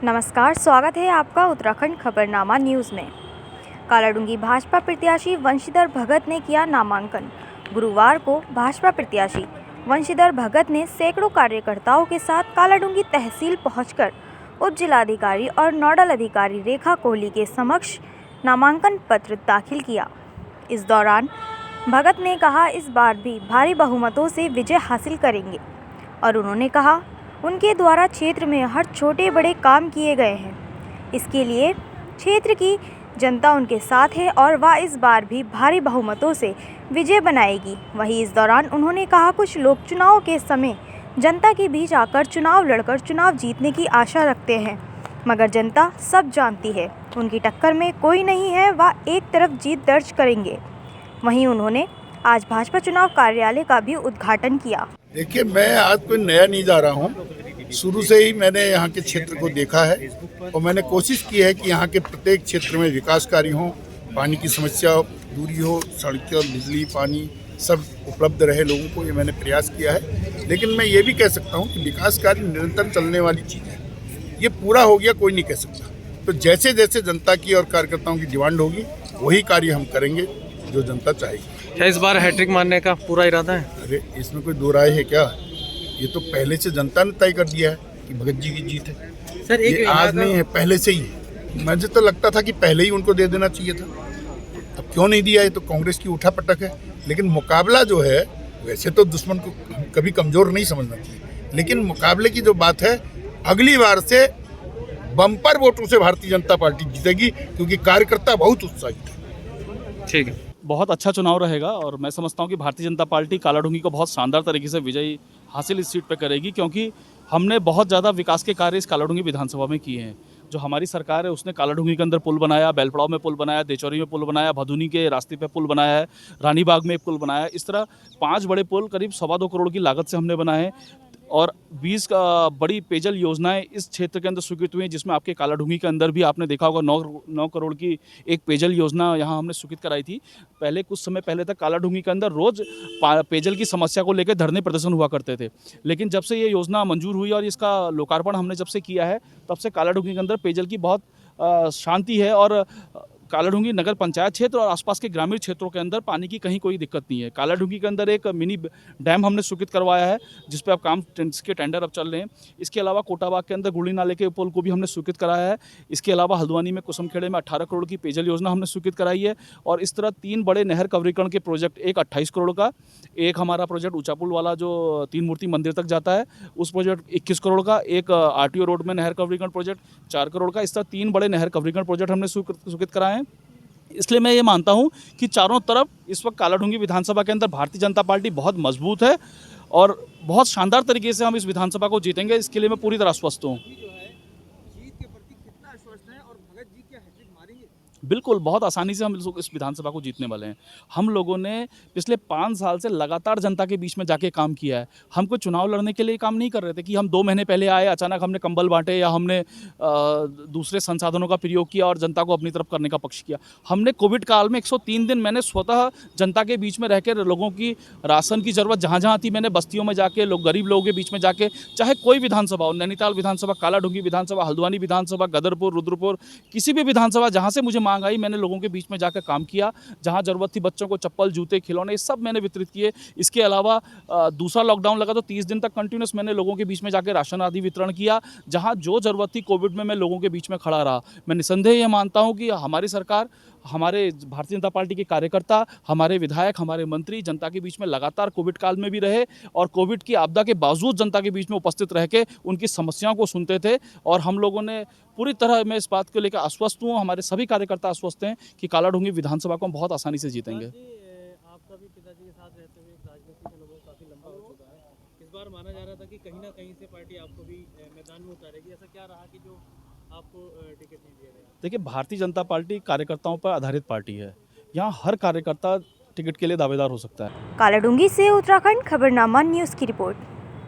नमस्कार, स्वागत है आपका उत्तराखंड खबरनामा न्यूज़ में। कालाडूंगी भाजपा प्रत्याशी वंशीधर भगत ने किया नामांकन। गुरुवार को भाजपा प्रत्याशी वंशीधर भगत ने सैकड़ों कार्यकर्ताओं के साथ कालाडूंगी तहसील पहुंचकर उप जिलाधिकारी और नोडल अधिकारी रेखा कोहली के समक्ष नामांकन पत्र दाखिल किया। इस दौरान भगत ने कहा इस बार भी भारी बहुमतों से विजय हासिल करेंगे और उन्होंने कहा उनके द्वारा क्षेत्र में हर छोटे बड़े काम किए गए हैं। इसके लिए क्षेत्र की जनता उनके साथ है और वह इस बार भी भारी बहुमतों से विजय बनाएगी। वहीं इस दौरान उन्होंने कहा कुछ लोग चुनाव के समय जनता के बीच आकर चुनाव लड़कर चुनाव जीतने की आशा रखते हैं, मगर जनता सब जानती है उनकी टक्कर में कोई नहीं है, वह एक तरफ जीत दर्ज करेंगे। वहीं उन्होंने आज भाजपा चुनाव कार्यालय का भी उद्घाटन किया। देखिए, मैं आज कोई नया नहीं जा रहा हूँ। शुरू से ही मैंने यहाँ के क्षेत्र को देखा है और मैंने कोशिश की है कि यहाँ के प्रत्येक क्षेत्र में विकास कार्य हो, पानी की समस्या दूरी हो, सड़कें, बिजली, पानी सब उपलब्ध रहे लोगों को, ये मैंने प्रयास किया है। लेकिन मैं ये भी कह सकता हूँ कि विकास कार्य निरंतर चलने वाली चीज़ है। ये पूरा हो गया कोई नहीं कह सकता। तो जैसे जैसे जनता की और कार्यकर्ताओं की डिमांड होगी वही कार्य हम करेंगे जो जनता चाहेगी। क्या इस बार हैट्रिक मारने का पूरा इरादा है? अरे इसमें कोई दो राय है क्या? ये तो पहले से जनता ने तय कर दिया है कि भगत जी की जीत है सर। ये आज नहीं है, पहले से ही। मुझे तो लगता था कि पहले ही उनको दे देना चाहिए था। अब क्यों नहीं दिया? ये तो कांग्रेस की उठापटक है। लेकिन मुकाबला जो है, वैसे तो दुश्मन को कभी कमजोर नहीं समझना चाहिए, लेकिन मुकाबले की जो बात है, अगली बार से बम्पर वोटों से भारतीय जनता पार्टी जीतेगी क्योंकि कार्यकर्ता बहुत उत्साहित है। ठीक है, बहुत अच्छा चुनाव रहेगा और मैं समझता हूं कि भारतीय जनता पार्टी कालाडूंगी को बहुत शानदार तरीके से विजयी हासिल इस सीट पर करेगी, क्योंकि हमने बहुत ज़्यादा विकास के कार्य इस कालाडूंगी विधानसभा में किए हैं। जो हमारी सरकार है उसने कालाडूंगी के अंदर पुल बनाया, बेलपड़ाव में पुल बनाया, देचौरी में पुल बनाया, भदुनी के रास्ते पे पुल बनाया है, रानीबाग में एक पुल बनाया है। इस तरह 5 बड़े पुल करीब 2.25 करोड़ की लागत से हमने बनाए हैं और 20 बड़ी पेयजल योजनाएं इस क्षेत्र के अंदर स्वीकृत हुई हैं, जिसमें आपके कालाडूंगी के अंदर भी आपने देखा होगा 9 करोड़ की एक पेयजल योजना यहाँ हमने स्वीकृत कराई थी। पहले कुछ समय पहले तक कालाडूंगी के अंदर रोज़ पेयजल की समस्या को लेकर धरने प्रदर्शन हुआ करते थे, लेकिन जब से ये योजना मंजूर हुई और इसका लोकार्पण हमने जब से किया है तब से कालाडूंगी के अंदर पेयजल की बहुत शांति है और कालाडूंगी नगर पंचायत क्षेत्र और आसपास के ग्रामीण क्षेत्रों के अंदर पानी की कहीं कोई दिक्कत नहीं है। कालाडूंगी के अंदर एक मिनी डैम हमने स्वीकृत करवाया है जिस पे अब काम के टेंडर अब चल रहे हैं। इसके अलावा कोटाबाग के अंदर गुड़ी नाले के पुल को भी हमने स्वीकृत कराया है। इसके अलावा हल्द्वानी में कुसुमखेड़े में 18 करोड़ की पेयजल योजना हमने स्वीकृत कराई है और इस तरह 3 बड़े नहर कवरीकरण के प्रोजेक्ट, एक 28 करोड़ का, एक हमारा प्रोजेक्ट ऊंचा पुल वाला जो 3 मूर्ति मंदिर तक जाता है उस प्रोजेक्ट 21 करोड़ का, एक RTO रोड में नहर कवरीकरण प्रोजेक्ट 4 करोड़ का। इस तरह 3 बड़े नहर कवरीकरण प्रोजेक्ट हमने स्वीकृत कराए हैं। इसलिए मैं ये मानता हूं कि चारों तरफ इस वक्त कालाडूंगी विधानसभा के अंदर भारतीय जनता पार्टी बहुत मजबूत है और बहुत शानदार तरीके से हम इस विधानसभा को जीतेंगे। इसके लिए मैं पूरी तरह आश्वस्त हूँ। बिल्कुल, बहुत आसानी से हम इस विधानसभा को जीतने वाले हैं। हम लोगों ने पिछले 5 साल से लगातार जनता के बीच में जाके काम किया है। हम कोई चुनाव लड़ने के लिए काम नहीं कर रहे थे कि हम 2 महीने पहले आए, अचानक हमने कंबल बांटे या हमने दूसरे संसाधनों का प्रयोग किया और जनता को अपनी तरफ करने का पक्ष किया। हमने कोविड काल में 103 दिन मैंने स्वतः जनता के बीच में रहकर लोगों की राशन की ज़रूरत जहाँ जहाँ थी मैंने बस्तियों में जाके गरीब लोगों के बीच में जाके, चाहे कोई विधानसभा हो, नैनीताल विधानसभा, कालाडूंगी विधानसभा, हल्द्वानी विधानसभा, गदरपुर, रुद्रपुर, किसी भी विधानसभा जहाँ से मुझे आई मैंने लोगों के बीच में जाकर काम किया। जहां जरूरत थी बच्चों को चप्पल, जूते, खिलौने, ये सब मैंने वितरित किए। इसके अलावा दूसरा लॉकडाउन लगा तो 30 दिन तक कंटिन्यूस मैंने लोगों के बीच में जाकर राशन आदि वितरण किया। जहां जो जरूरत थी कोविड में मैं लोगों के बीच में खड़ा रहा। मैं निसंदेह ये मानता हूं कि हमारी सरकार, हमारे भारतीय जनता पार्टी के कार्यकर्ता, हमारे विधायक, हमारे मंत्री जनता के बीच में लगातार कोविड काल में भी रहे और कोविड की आपदा के बावजूद जनता के बीच में उपस्थित रह के उनकी समस्याओं को सुनते थे और हम लोगों ने पूरी तरह, मैं इस बात को लेकर आश्वस्त हूँ, हमारे सभी कार्यकर्ता आश्वस्त हैं कि कालाडूंगी विधानसभा को हम बहुत आसानी से जीतेंगे। आपका भी पिताजी के साथ रहते हुए राजनीतिक अनुभव काफी लंबा हो चुका है। इस बार माना जा रहा था कि कहीं ना कहीं से पार्टी आपको भी मैदान में उतारेगी, ऐसा क्या रहा कि जो आपको टिकट नहीं दिया गया? देखिए, भारतीय जनता पार्टी कार्यकर्ताओं पर आधारित पार्टी है। यहाँ हर कार्यकर्ता टिकट के लिए दावेदार हो सकता है। कालाडूंगी से उत्तराखंड खबरनामा न्यूज़ की रिपोर्ट।